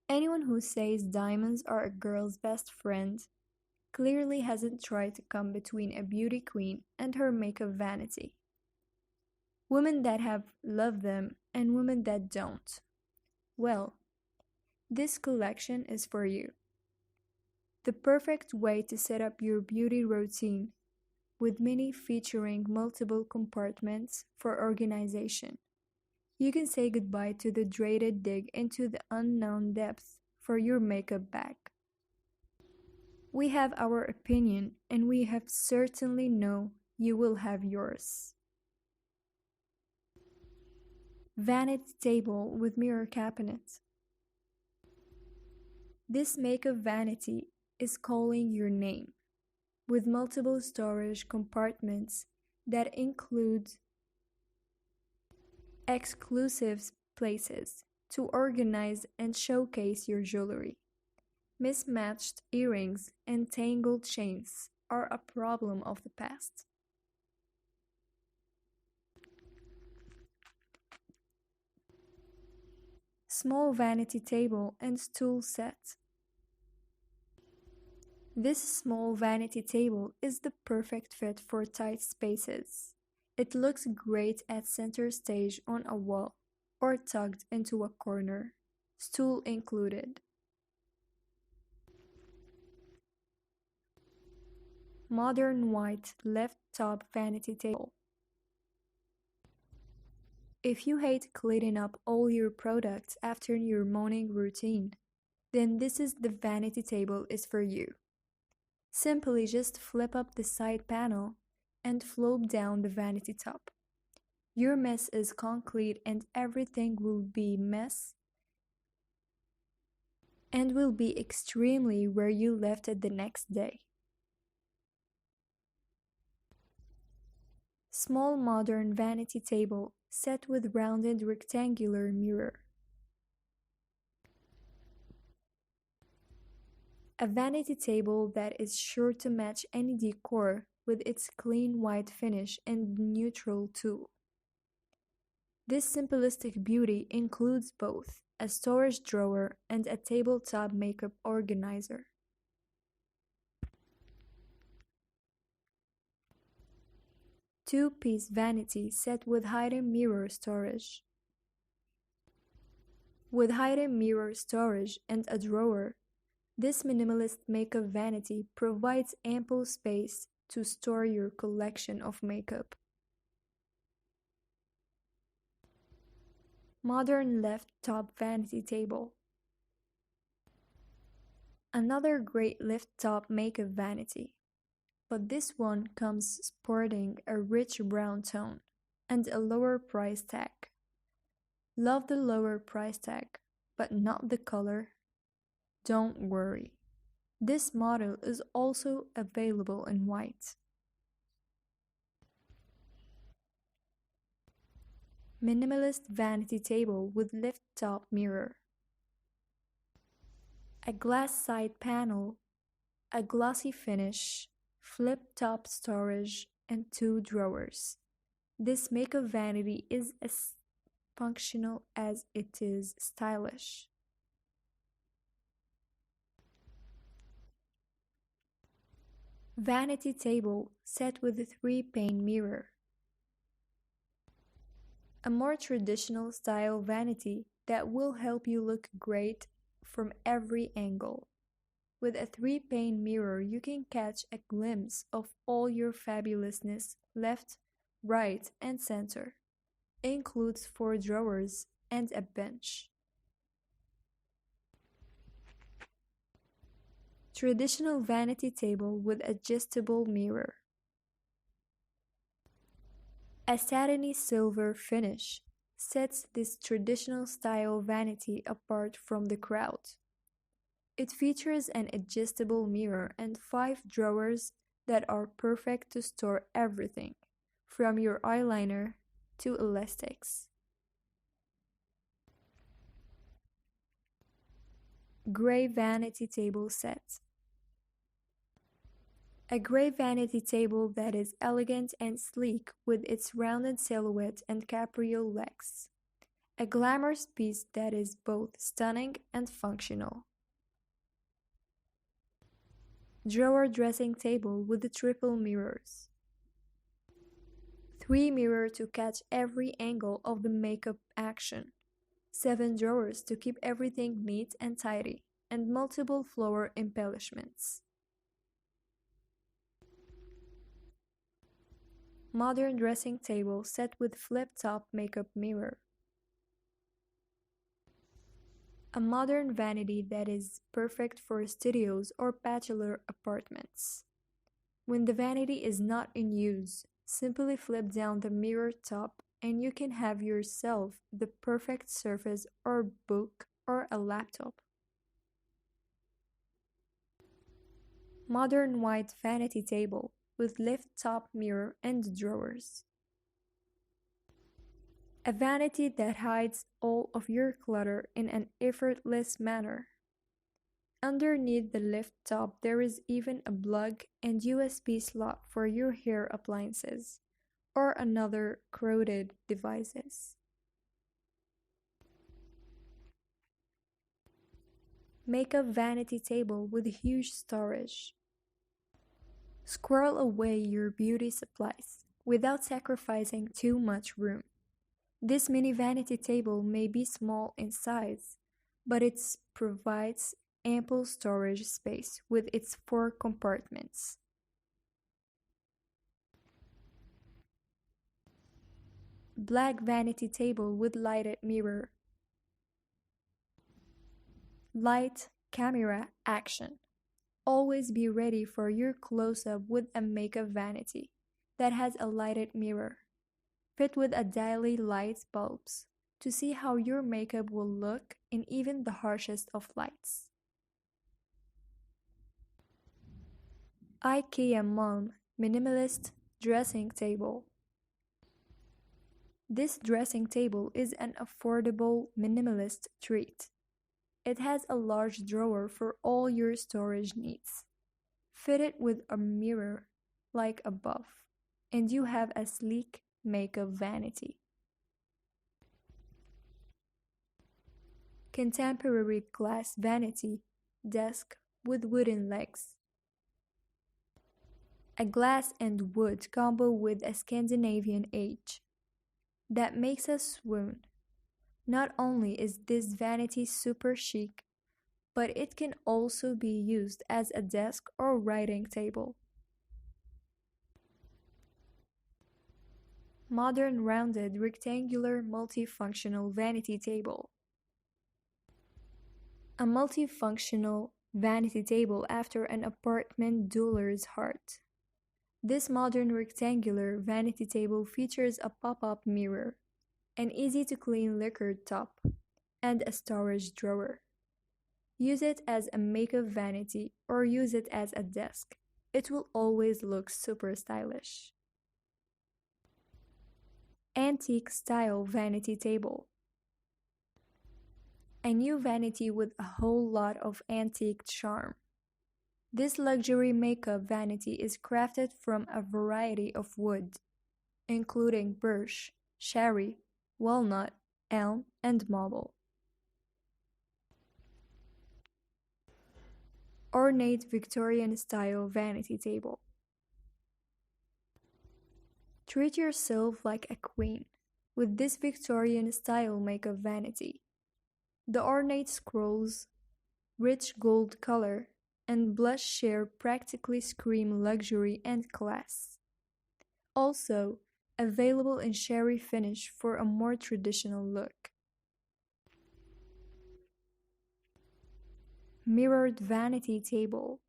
Anyone who says diamonds are a girl's best friend clearly hasn't tried to come between a beauty queen and her makeup vanity. Women that have love them and women that don't. Well, this collection is for you. The perfect way to set up your beauty routine, with many featuring multiple compartments for organization. You can say goodbye to the dreaded dig into the unknown depths for your makeup bag. We have our opinion, and we have certainly know you will have yours. Vanity table with mirror cabinet. This makeup vanity is calling your name, with multiple storage compartments that include exclusive places to organize and showcase your jewelry. Mismatched earrings and tangled chains are a problem of the past. Small vanity table and stool set. This small vanity table is the perfect fit for tight spaces. It looks great at center stage on a wall or tucked into a corner, stool included. Modern white left top vanity table. If you hate cleaning up all your products after your morning routine, then this is the vanity table is for you. Simply just flip up the side panel and flop down the vanity top. Your mess is concrete and everything will be mess and will be extremely where you left it the next day. Small modern vanity table set with rounded rectangular mirror. A vanity table that is sure to match any decor with its clean white finish and neutral tool. This simplistic beauty includes both a storage drawer and a tabletop makeup organizer. Two-piece vanity set with hidden mirror storage. With hidden mirror storage and a drawer, this minimalist makeup vanity provides ample space to store your collection of makeup. Modern left top vanity table. Another great lift top makeup vanity, but this one comes sporting a rich brown tone and a lower price tag. Love the lower price tag, but not the color? Don't worry. This model is also available in white. Minimalist vanity table with lift top mirror. A glass side panel, a glossy finish, flip top storage, and two drawers. This makeup vanity is as functional as it is stylish. Vanity table set with a 3-pane mirror. A more traditional style vanity that will help you look great from every angle. With a 3-pane mirror, you can catch a glimpse of all your fabulousness left, right, and center. Includes 4 drawers and a bench. Traditional vanity table with adjustable mirror. A satiny silver finish sets this traditional style vanity apart from the crowd. It features an adjustable mirror and 5 drawers that are perfect to store everything, from your eyeliner to elastics. Gray vanity table set. A gray vanity table that is elegant and sleek with its rounded silhouette and capriole legs. A glamorous piece that is both stunning and functional. Drawer dressing table with the triple mirrors. 3 mirrors to catch every angle of the makeup action. 7 drawers to keep everything neat and tidy, and multiple flower embellishments. Modern dressing table set with flip-top makeup mirror. A modern vanity that is perfect for studios or bachelor apartments. When the vanity is not in use, simply flip down the mirror top and you can have yourself the perfect surface or book or a laptop. Modern white vanity table with lift top mirror and drawers. A vanity that hides all of your clutter in an effortless manner. Underneath the lift top there is even a plug and USB slot for your hair appliances or another crowded devices. Makeup vanity table with huge storage. Squirrel away your beauty supplies without sacrificing too much room. This mini vanity table may be small in size, but it provides ample storage space with its 4 compartments. Black vanity table with lighted mirror. Light, camera, action. Always be ready for your close-up with a makeup vanity that has a lighted mirror. Fit with a daily light bulbs to see how your makeup will look in even the harshest of lights. IKEA Mom Minimalist Dressing Table. This dressing table is an affordable minimalist treat. It has a large drawer for all your storage needs. Fitted with a mirror like above, and you have a sleek makeup vanity. Contemporary glass vanity desk with wooden legs. A glass and wood combo with a Scandinavian edge that makes us swoon. Not only is this vanity super chic, but it can also be used as a desk or writing table. Modern rounded rectangular multifunctional vanity table. A multifunctional vanity table after an apartment jeweler's heart. This modern rectangular vanity table features a pop-up mirror, an easy-to-clean lacquered top, and a storage drawer. Use it as a makeup vanity or use it as a desk. It will always look super stylish. Antique style vanity table. A new vanity with a whole lot of antique charm. This luxury makeup vanity is crafted from a variety of wood, including birch, cherry, walnut, elm, and marble. Ornate Victorian style vanity table. Treat yourself like a queen with this Victorian style makeup vanity. The ornate scrolls, rich gold color, and blush shade practically scream luxury and class. Also, available in cherry finish for a more traditional look. Mirrored vanity table.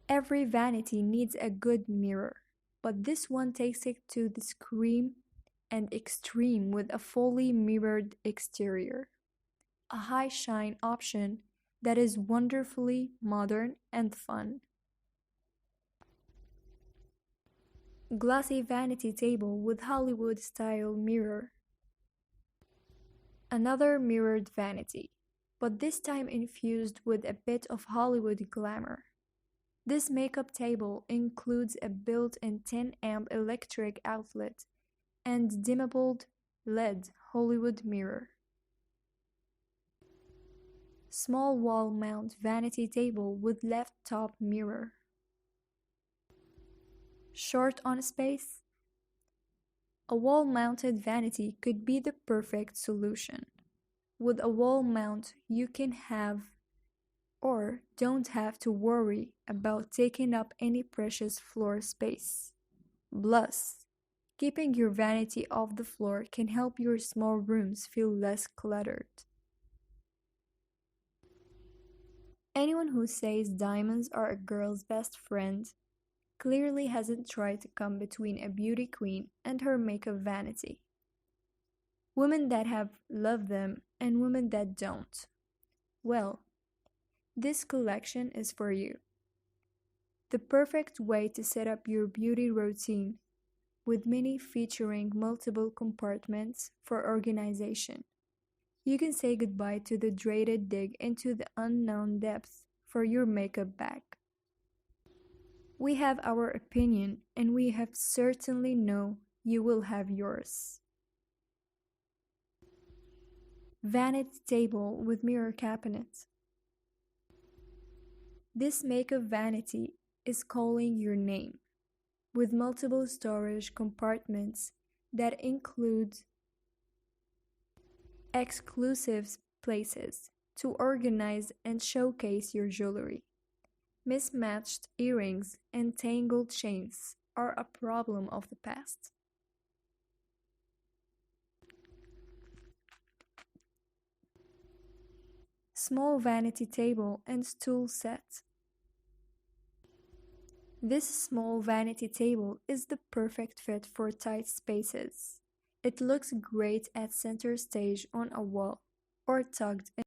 Every vanity needs a good mirror, but this one takes it to the scream and extreme with a fully mirrored exterior. A high shine option that is wonderfully modern and fun. Glossy vanity table with Hollywood style mirror. Another mirrored vanity, but this time infused with a bit of Hollywood glamour. This makeup table includes a built-in 10 amp electric outlet and dimmable LED Hollywood mirror. Small wall mount vanity table with left top mirror. Short on space? A wall-mounted vanity could be the perfect solution. With a wall mount, you can have or don't have to worry about taking up any precious floor space. Plus, keeping your vanity off the floor can help your small rooms feel less cluttered. Anyone who says diamonds are a girl's best friend clearly hasn't tried to come between a beauty queen and her makeup vanity. Women that have love them and women that don't. Well, this collection is for you. The perfect way to set up your beauty routine, with many featuring multiple compartments for organization. You can say goodbye to the dreaded dig into the unknown depths for your makeup bag. We have our opinion, and we have certainly know you will have yours. Vanity table with mirror cabinet. This makeup vanity is calling your name, with multiple storage compartments that include exclusive places to organize and showcase your jewelry. Mismatched earrings and tangled chains are a problem of the past. Small vanity table and stool set. This small vanity table is the perfect fit for tight spaces. It looks great at center stage on a wall or tucked